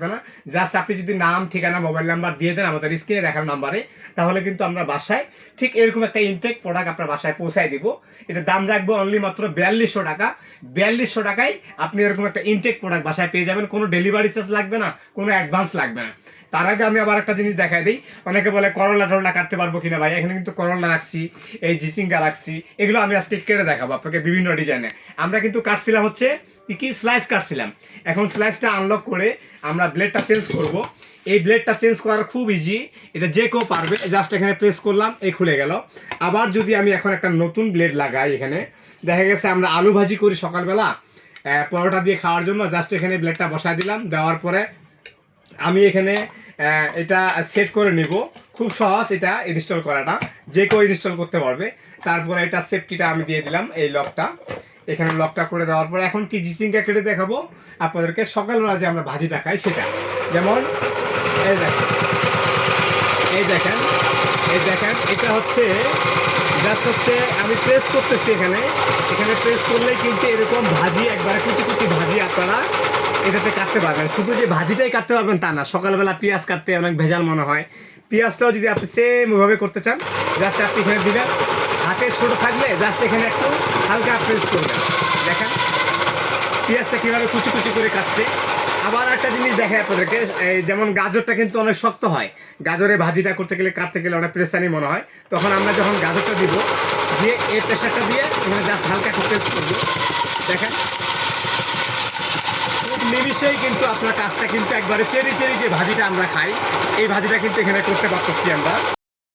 না, জাস্ট আপনি যদি নাম, ঠিকানা, মোবাইল নাম্বার দিয়ে দেন আমাদের স্ক্রিনে দেখার নাম্বারে, তাহলে কিন্তু আমরা বাসায় ঠিক এরকম একটা ইনটেক প্রোডাক্ট আপনার বাসায় পৌঁছায় দিব। এটা দাম রাখবো অনলি মাত্র 4200 টাকা। 4200 টাকায় আপনি এরকম একটা ইনটেক প্রোডাক্ট বাসায় পেয়ে যাবেন। কোনো ডেলিভারি চার্জ লাগবে না, কোনো অ্যাডভান্স লাগবে না। তার আগে আমি আবার একটা জিনিস দেখাই দিই। অনেকে বলে করলা টরলা কাটতে পারবো কিনা ভাই। এখানে কিন্তু করলা রাখছি, এই জিচিঙ্গা রাখছি, এগুলো আমি আজকে কেটে দেখাবো আপনাকে বিভিন্ন ডিজাইনে। আমরা কিন্তু কাটছিলাম হচ্ছে কি স্লাইস কাটছিলাম। এখন স্লাইসটা আনলক করে আমরা ব্লেডটা চেঞ্জ করব। এই ব্লেডটা চেঞ্জ করার খুব ইজি, এটা যে কেউ পারবে। জাস্ট এখানে প্রেস করলাম, এই খুলে গেল। আবার যদি আমি এখন একটা নতুন ব্লেড লাগাই, এখানে দেখা গেছে আমরা আলু ভাজি করি সকালবেলা পরোটা দিয়ে খাওয়ার জন্য, জাস্ট এখানে ব্লেডটা বসায় দিলাম। দেওয়ার পরে আমি এখানে এটা সেট করে নিব। খুব সহজ এটা ইনস্টল করাটা, যে কেউ ইনস্টল করতে পারবে। তারপরে এটা সেফটিটা আমি দিয়ে দিলাম, এই লকটা এখানে লকটা করে দেওয়ার পরে এখন কি জিচিংটা কেটে দেখাবো আপনাদেরকে। সকালবেলা যে আমরা ভাজিটা খাই সেটা, যেমন এই দেখেন, এই দেখেন, এই দেখেন, এটা হচ্ছে জাস্ট হচ্ছে আমি প্রেস করতেছি এখানে। এখানে প্রেস করলেই কিন্তু এরকম ভাজি, একবারে কুচি কুচি ভাজি আপনারা এটাতে কাটতে পারবেন। শুধু যে ভাজিটাই কাটতে পারবেন তা না, সকালবেলা পেঁয়াজ কাটতে অনেক ভেজাল মনে হয়। পেঁয়াজটাও যদি আপনি সেম ওইভাবে করতে চান, জাস্ট আপনি এখানে দিবেন। হাতে ছোটো থাকলে জাস্ট এখানে একটু হালকা প্রেস করবেন। দেখেন পেঁয়াজটা কীভাবে কুচি কুচি করে কাটছে। আবার একটা জিনিস দেখে আপনাদেরকে, এই যেমন গাজরটা কিন্তু অনেক শক্ত হয়। গাজরে ভাজিটা করতে গেলে, কাটতে গেলে অনেক প্রেসানি মনে হয়। তখন আমরা যখন গাজরটা দিব, দিয়ে এই প্রেসারটা দিয়ে এখানে জাস্ট হালকা একটু প্রেস করবো। দেখেন খুব নিমিশেই কিন্তু আপনার কাজটা কিন্তু একবারে চেরি চেরি যে ভাজিটা আমরা খাই, এই ভাজিটা কিন্তু এখানে করতে পারতেছি আমরা।